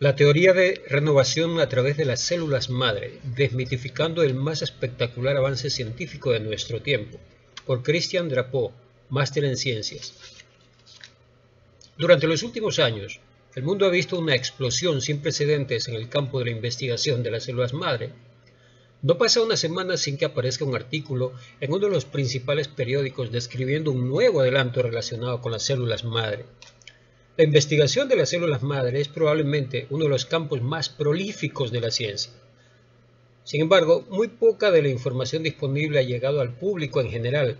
La teoría de renovación a través de las células madre, desmitificando el más espectacular avance científico de nuestro tiempo, por Christian Drapeau, máster en ciencias. Durante los últimos años, el mundo ha visto una explosión sin precedentes en el campo de la investigación de las células madre. No pasa una semana sin que aparezca un artículo en uno de los principales periódicos describiendo un nuevo adelanto relacionado con las células madre. La investigación de las células madre es probablemente uno de los campos más prolíficos de la ciencia. Sin embargo, muy poca de la información disponible ha llegado al público en general,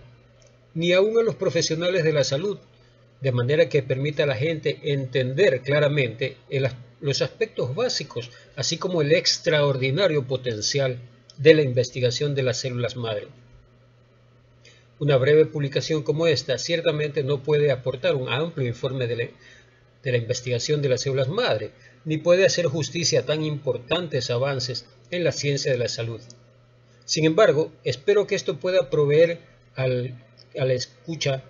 ni aún a los profesionales de la salud, de manera que permita a la gente entender claramente los aspectos básicos, así como el extraordinario potencial de la investigación de las células madre. Una breve publicación como esta ciertamente no puede aportar un amplio informe de la investigación de las células madre, ni puede hacer justicia a tan importantes avances en la ciencia de la salud. Sin embargo, espero que esto pueda proveer a la escucha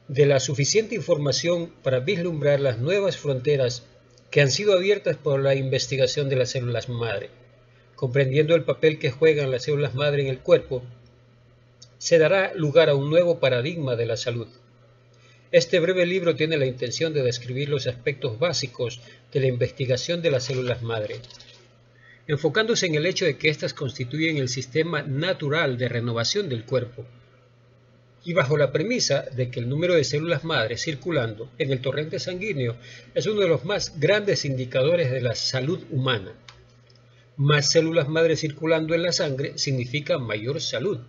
de la suficiente información para vislumbrar las nuevas fronteras que han sido abiertas por la investigación de las células madre. Comprendiendo el papel que juegan las células madre en el cuerpo, se dará lugar a un nuevo paradigma de la salud. Este breve libro tiene la intención de describir los aspectos básicos de la investigación de las células madre, enfocándose en el hecho de que éstas constituyen el sistema natural de renovación del cuerpo, y bajo la premisa de que el número de células madre circulando en el torrente sanguíneo es uno de los más grandes indicadores de la salud humana. Más células madre circulando en la sangre significa mayor salud.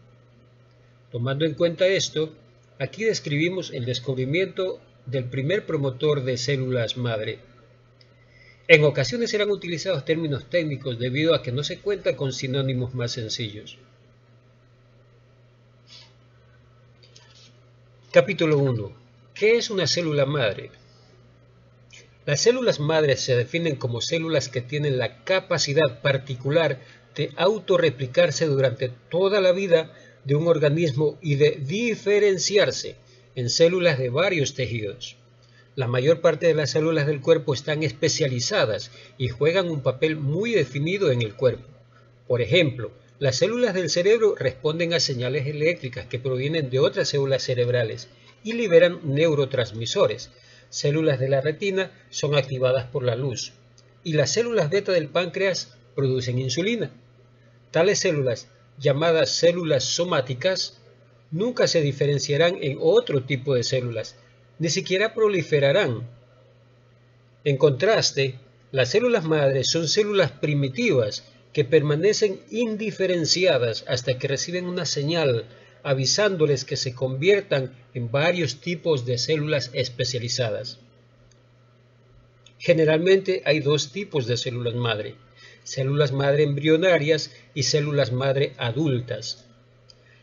Tomando en cuenta esto, aquí describimos el descubrimiento del primer promotor de células madre. En ocasiones serán utilizados términos técnicos debido a que no se cuenta con sinónimos más sencillos. Capítulo 1. ¿Qué es una célula madre? Las células madres se definen como células que tienen la capacidad particular de autorreplicarse durante toda la vida de un organismo y de diferenciarse en células de varios tejidos. La mayor parte de las células del cuerpo están especializadas y juegan un papel muy definido en el cuerpo. Por ejemplo, las células del cerebro responden a señales eléctricas que provienen de otras células cerebrales y liberan neurotransmisores. Células de la retina son activadas por la luz y las células beta del páncreas producen insulina. Tales células, llamadas células somáticas, nunca se diferenciarán en otro tipo de células, ni siquiera proliferarán. En contraste, las células madres son células primitivas que permanecen indiferenciadas hasta que reciben una señal avisándoles que se conviertan en varios tipos de células especializadas. Generalmente hay dos tipos de células madre: células madre embrionarias y células madre adultas.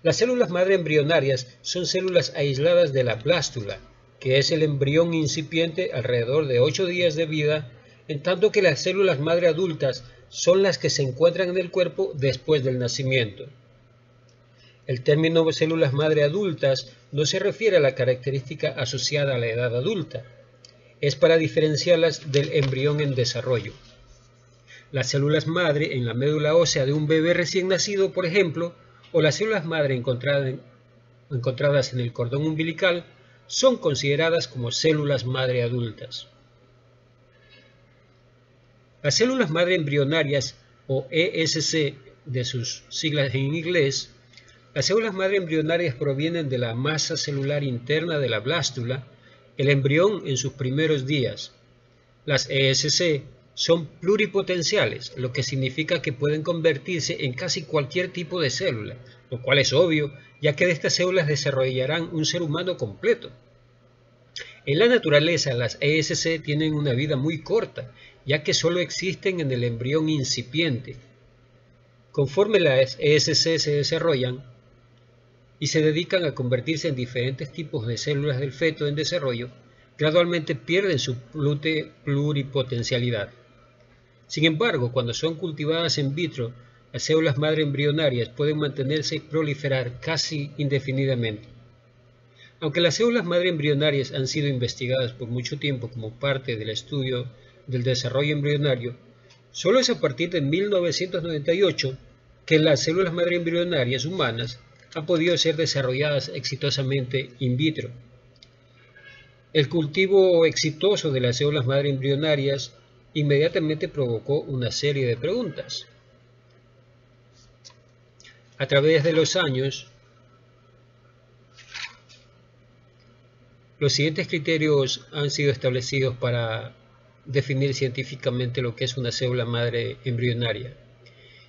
Las células madre embrionarias son células aisladas de la blástula, que es el embrión incipiente alrededor de 8 días de vida, en tanto que las células madre adultas son las que se encuentran en el cuerpo después del nacimiento. El término células madre adultas no se refiere a la característica asociada a la edad adulta, es para diferenciarlas del embrión en desarrollo. Las células madre en la médula ósea de un bebé recién nacido, por ejemplo, o las células madre encontradas en el cordón umbilical, son consideradas como células madre adultas. Las células madre embrionarias, o ESC de sus siglas en inglés, las células madre embrionarias provienen de la masa celular interna de la blástula, el embrión en sus primeros días. Las ESC son pluripotenciales, lo que significa que pueden convertirse en casi cualquier tipo de célula, lo cual es obvio, ya que de estas células desarrollarán un ser humano completo. En la naturaleza, las ESC tienen una vida muy corta, ya que solo existen en el embrión incipiente. Conforme las ESC se desarrollan y se dedican a convertirse en diferentes tipos de células del feto en desarrollo, gradualmente pierden su pluripotencialidad. Sin embargo, cuando son cultivadas in vitro, las células madre embrionarias pueden mantenerse y proliferar casi indefinidamente. Aunque las células madre embrionarias han sido investigadas por mucho tiempo como parte del estudio del desarrollo embrionario, solo es a partir de 1998 que las células madre embrionarias humanas han podido ser desarrolladas exitosamente in vitro. El cultivo exitoso de las células madre embrionarias inmediatamente provocó una serie de preguntas. A través de los años, los siguientes criterios han sido establecidos para definir científicamente lo que es una célula madre embrionaria: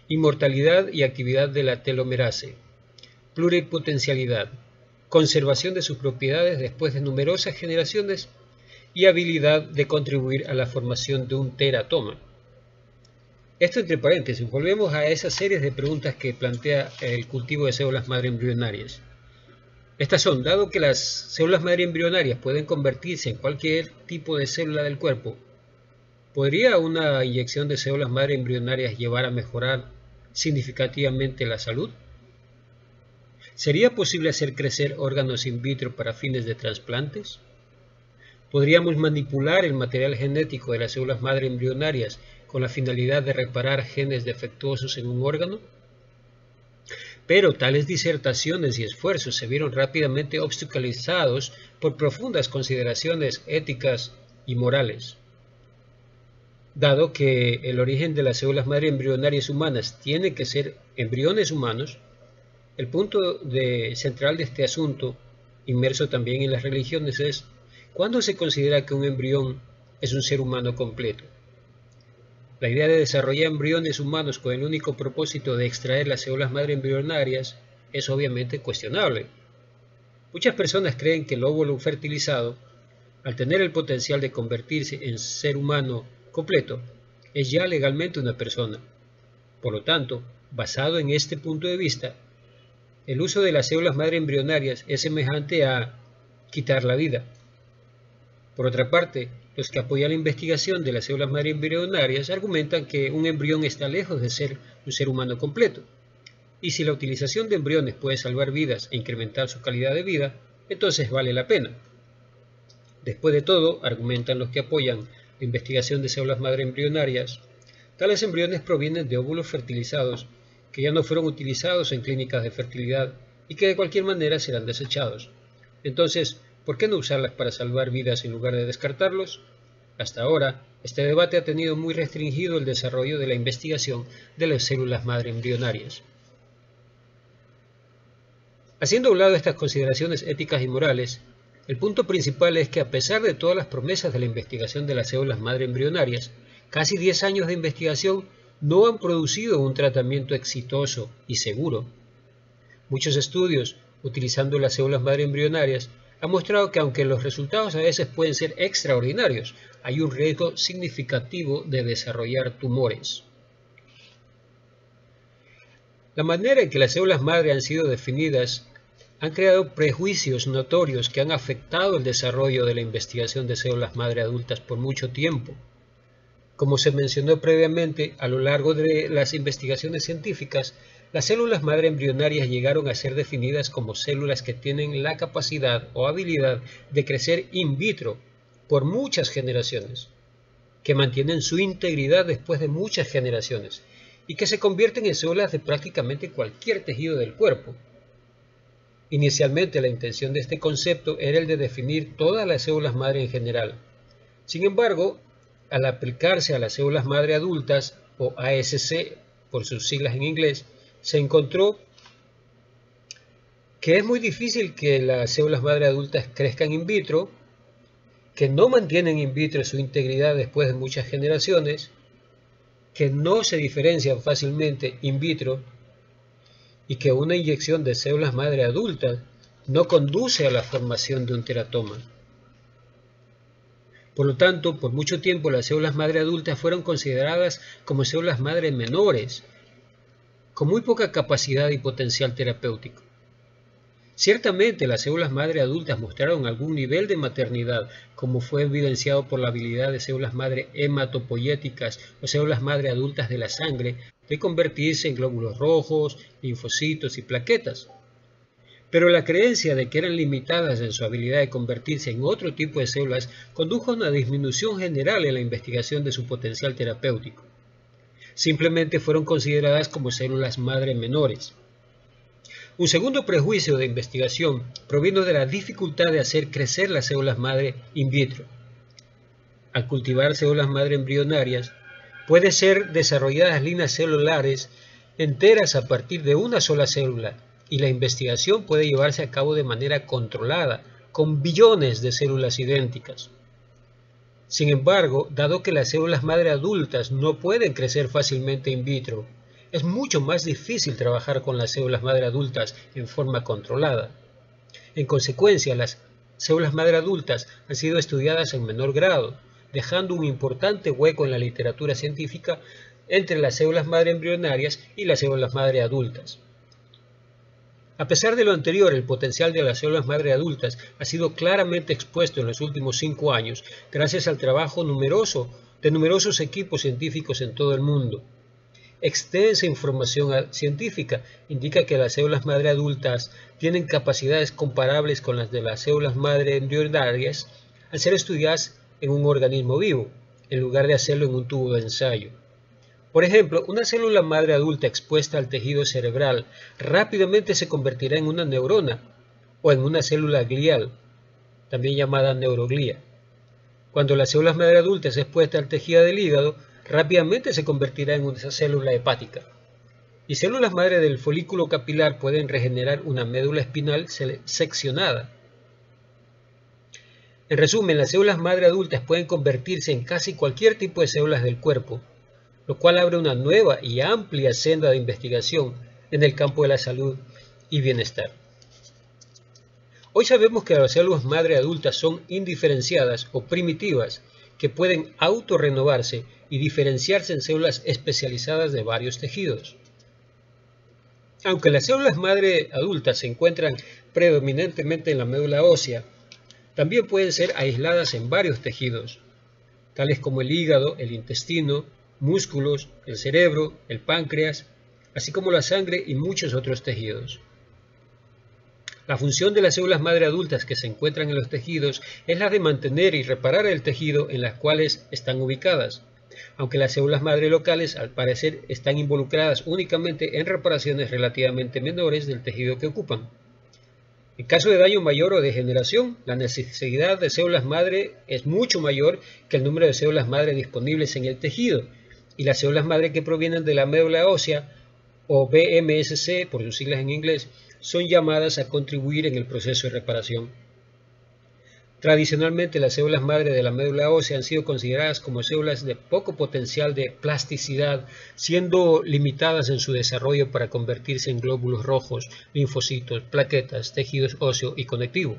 inmortalidad y actividad de la telomerasa, pluripotencialidad, conservación de sus propiedades después de numerosas generaciones y habilidad de contribuir a la formación de un teratoma. Esto entre paréntesis, volvemos a esas series de preguntas que plantea el cultivo de células madre embrionarias. Estas son: dado que las células madre embrionarias pueden convertirse en cualquier tipo de célula del cuerpo, ¿podría una inyección de células madre embrionarias llevar a mejorar significativamente la salud? ¿Sería posible hacer crecer órganos in vitro para fines de trasplantes? ¿Podríamos manipular el material genético de las células madre embrionarias con la finalidad de reparar genes defectuosos en un órgano? Pero tales disertaciones y esfuerzos se vieron rápidamente obstaculizados por profundas consideraciones éticas y morales. Dado que el origen de las células madre embrionarias humanas tiene que ser embriones humanos, el punto central de este asunto, inmerso también en las religiones, es: ¿cuándo se considera que un embrión es un ser humano completo? La idea de desarrollar embriones humanos con el único propósito de extraer las células madre embrionarias es obviamente cuestionable. Muchas personas creen que el óvulo fertilizado, al tener el potencial de convertirse en ser humano completo, es ya legalmente una persona. Por lo tanto, basado en este punto de vista, el uso de las células madre embrionarias es semejante a quitar la vida. Por otra parte, los que apoyan la investigación de las células madre embrionarias argumentan que un embrión está lejos de ser un ser humano completo, y si la utilización de embriones puede salvar vidas e incrementar su calidad de vida, entonces vale la pena. Después de todo, argumentan los que apoyan la investigación de células madre embrionarias, tales embriones provienen de óvulos fertilizados que ya no fueron utilizados en clínicas de fertilidad y que de cualquier manera serán desechados. Entonces, ¿por qué no usarlas para salvar vidas en lugar de descartarlos? Hasta ahora, este debate ha tenido muy restringido el desarrollo de la investigación de las células madre embrionarias. Haciendo a un lado estas consideraciones éticas y morales, el punto principal es que a pesar de todas las promesas de la investigación de las células madre embrionarias, casi 10 años de investigación no han producido un tratamiento exitoso y seguro. Muchos estudios utilizando las células madre embrionarias ha mostrado que aunque los resultados a veces pueden ser extraordinarios, hay un riesgo significativo de desarrollar tumores. La manera en que las células madre han sido definidas han creado prejuicios notorios que han afectado el desarrollo de la investigación de células madre adultas por mucho tiempo. Como se mencionó previamente, a lo largo de las investigaciones científicas, las células madre embrionarias llegaron a ser definidas como células que tienen la capacidad o habilidad de crecer in vitro por muchas generaciones, que mantienen su integridad después de muchas generaciones y que se convierten en células de prácticamente cualquier tejido del cuerpo. Inicialmente la intención de este concepto era el de definir todas las células madre en general. Sin embargo, al aplicarse a las células madre adultas, o ASC por sus siglas en inglés, se encontró que es muy difícil que las células madre adultas crezcan in vitro, que no mantienen in vitro su integridad después de muchas generaciones, que no se diferencian fácilmente in vitro y que una inyección de células madre adultas no conduce a la formación de un teratoma. Por lo tanto, por mucho tiempo las células madre adultas fueron consideradas como células madre menores, con muy poca capacidad y potencial terapéutico. Ciertamente las células madre adultas mostraron algún nivel de maternidad, como fue evidenciado por la habilidad de células madre hematopoyéticas o células madre adultas de la sangre de convertirse en glóbulos rojos, linfocitos y plaquetas. pero la creencia de que eran limitadas en su habilidad de convertirse en otro tipo de células condujo a una disminución general en la investigación de su potencial terapéutico. Simplemente fueron consideradas como células madre menores. Un segundo prejuicio de investigación provino de la dificultad de hacer crecer las células madre in vitro. Al cultivar células madre embrionarias, pueden ser desarrolladas líneas celulares enteras a partir de una sola célula, y la investigación puede llevarse a cabo de manera controlada, con billones de células idénticas. Sin embargo, dado que las células madre adultas no pueden crecer fácilmente in vitro, es mucho más difícil trabajar con las células madre adultas en forma controlada. En consecuencia, las células madre adultas han sido estudiadas en menor grado, dejando un importante hueco en la literatura científica entre las células madre embrionarias y las células madre adultas. A pesar de lo anterior, el potencial de las células madre adultas ha sido claramente expuesto en los últimos 5 años gracias al trabajo de numerosos equipos científicos en todo el mundo. Extensa información científica indica que las células madre adultas tienen capacidades comparables con las de las células madre embrionarias al ser estudiadas en un organismo vivo, en lugar de hacerlo en un tubo de ensayo. Por ejemplo, una célula madre adulta expuesta al tejido cerebral rápidamente se convertirá en una neurona o en una célula glial, también llamada neuroglía. Cuando la célula madre adulta es expuesta al tejido del hígado, rápidamente se convertirá en una célula hepática. Y células madre del folículo capilar pueden regenerar una médula espinal seccionada. En resumen, las células madre adultas pueden convertirse en casi cualquier tipo de células del cuerpo, lo cual abre una nueva y amplia senda de investigación en el campo de la salud y bienestar. Hoy sabemos que las células madre adultas son indiferenciadas o primitivas, que pueden autorrenovarse y diferenciarse en células especializadas de varios tejidos. Aunque las células madre adultas se encuentran predominantemente en la médula ósea, también pueden ser aisladas en varios tejidos, tales como el hígado, el intestino, músculos, el cerebro, el páncreas, así como la sangre y muchos otros tejidos. La función de las células madre adultas que se encuentran en los tejidos es la de mantener y reparar el tejido en las cuales están ubicadas, aunque las células madre locales al parecer están involucradas únicamente en reparaciones relativamente menores del tejido que ocupan. En caso de daño mayor o degeneración, la necesidad de células madre es mucho mayor que el número de células madre disponibles en el tejido, y las células madre que provienen de la médula ósea, o BMSC por sus siglas en inglés, son llamadas a contribuir en el proceso de reparación. Tradicionalmente, las células madre de la médula ósea han sido consideradas como células de poco potencial de plasticidad, siendo limitadas en su desarrollo para convertirse en glóbulos rojos, linfocitos, plaquetas, tejidos óseo y conectivo.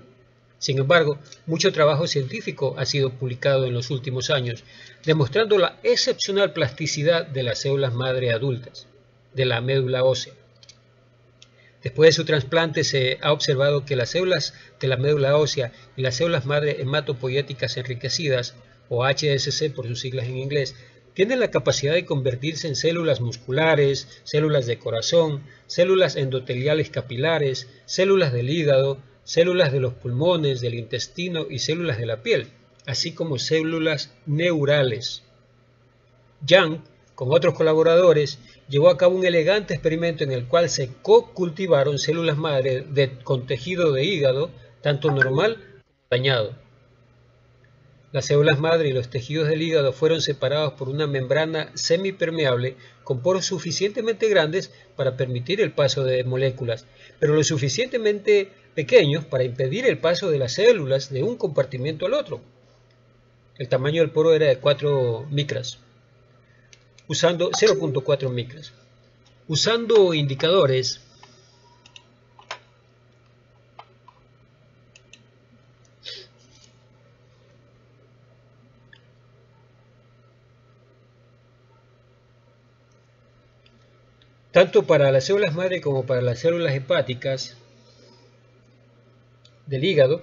Sin embargo, mucho trabajo científico ha sido publicado en los últimos años, demostrando la excepcional plasticidad de las células madre adultas de la médula ósea. Después de su trasplante se ha observado que las células de la médula ósea y las células madre hematopoyéticas enriquecidas, o HSC por sus siglas en inglés, tienen la capacidad de convertirse en células musculares, células de corazón, células endoteliales capilares, células del hígado, células de los pulmones, del intestino y células de la piel, así como células neurales. Young, con otros colaboradores, llevó a cabo un elegante experimento en el cual se co-cultivaron células madre con tejido de hígado, tanto normal como dañado. Las células madre y los tejidos del hígado fueron separados por una membrana semipermeable con poros suficientemente grandes para permitir el paso de moléculas, pero lo suficientemente pequeños para impedir el paso de las células de un compartimento al otro. El tamaño del poro era de 4 micras. Usando 0.4 micras. Usando indicadores tanto para las células madre como para las células hepáticas del hígado,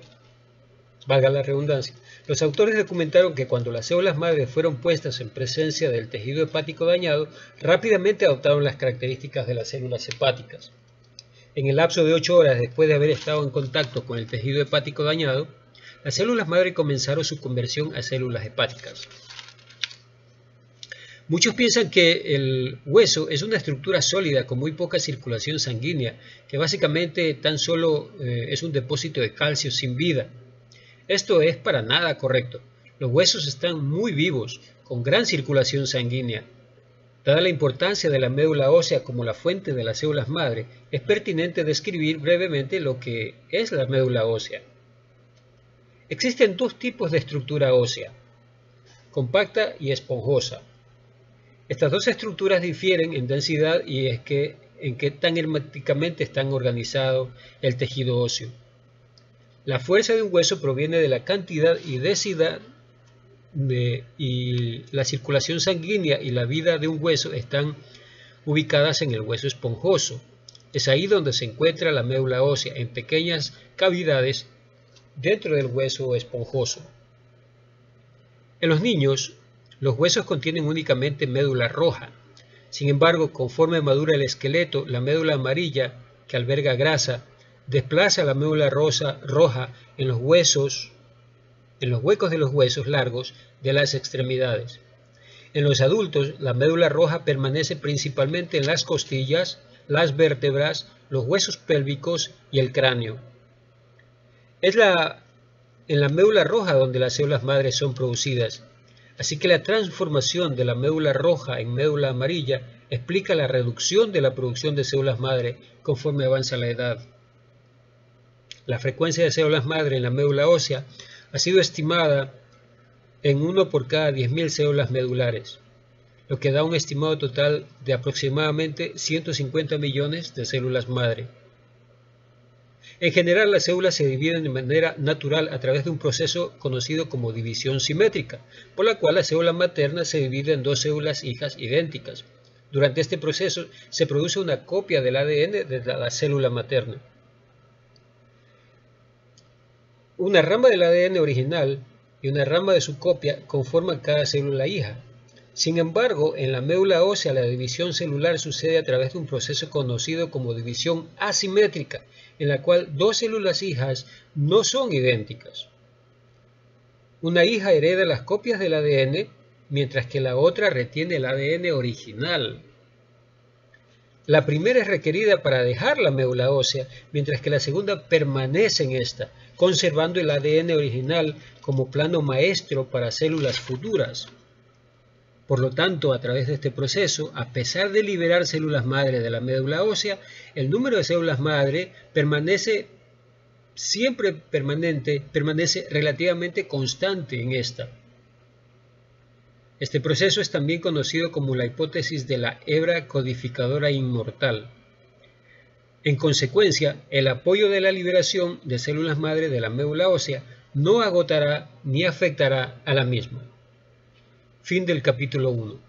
valga la redundancia, los autores documentaron que cuando las células madre fueron puestas en presencia del tejido hepático dañado, rápidamente adoptaron las características de las células hepáticas. En el lapso de 8 horas después de haber estado en contacto con el tejido hepático dañado, las células madre comenzaron su conversión a células hepáticas. Muchos piensan que el hueso es una estructura sólida con muy poca circulación sanguínea, que básicamente tan solo es un depósito de calcio sin vida. Esto es para nada correcto. Los huesos están muy vivos, con gran circulación sanguínea. Dada la importancia de la médula ósea como la fuente de las células madre, es pertinente describir brevemente lo que es la médula ósea. Existen dos tipos de estructura ósea, compacta y esponjosa. Estas dos estructuras difieren en densidad y en qué tan herméticamente están organizados el tejido óseo. La fuerza de un hueso proviene de la cantidad y densidad y la circulación sanguínea y la vida de un hueso están ubicadas en el hueso esponjoso. Es ahí donde se encuentra la médula ósea, en pequeñas cavidades dentro del hueso esponjoso. En los niños, los huesos contienen únicamente médula roja. Sin embargo, conforme madura el esqueleto, la médula amarilla, que alberga grasa, desplaza la médula roja en los huecos de los huesos largos de las extremidades. En los adultos, la médula roja permanece principalmente en las costillas, las vértebras, los huesos pélvicos y el cráneo. Es en la médula roja donde las células madres son producidas. Así que la transformación de la médula roja en médula amarilla explica la reducción de la producción de células madre conforme avanza la edad. La frecuencia de células madre en la médula ósea ha sido estimada en 1 por cada 10.000 células medulares, lo que da un estimado total de aproximadamente 150 millones de células madre. En general, las células se dividen de manera natural a través de un proceso conocido como división simétrica, por la cual la célula materna se divide en dos células hijas idénticas. Durante este proceso se produce una copia del ADN de la célula materna. Una rama del ADN original y una rama de su copia conforman cada célula hija. Sin embargo, en la médula ósea la división celular sucede a través de un proceso conocido como división asimétrica, en la cual dos células hijas no son idénticas. Una hija hereda las copias del ADN, mientras que la otra retiene el ADN original. La primera es requerida para dejar la médula ósea, mientras que la segunda permanece en esta, conservando el ADN original como plano maestro para células futuras. Por lo tanto, a través de este proceso, a pesar de liberar células madre de la médula ósea, el número de células madre permanece relativamente constante en esta. Este proceso es también conocido como la hipótesis de la hebra codificadora inmortal. En consecuencia, el apoyo de la liberación de células madre de la médula ósea no agotará ni afectará a la misma. Fin del capítulo 1.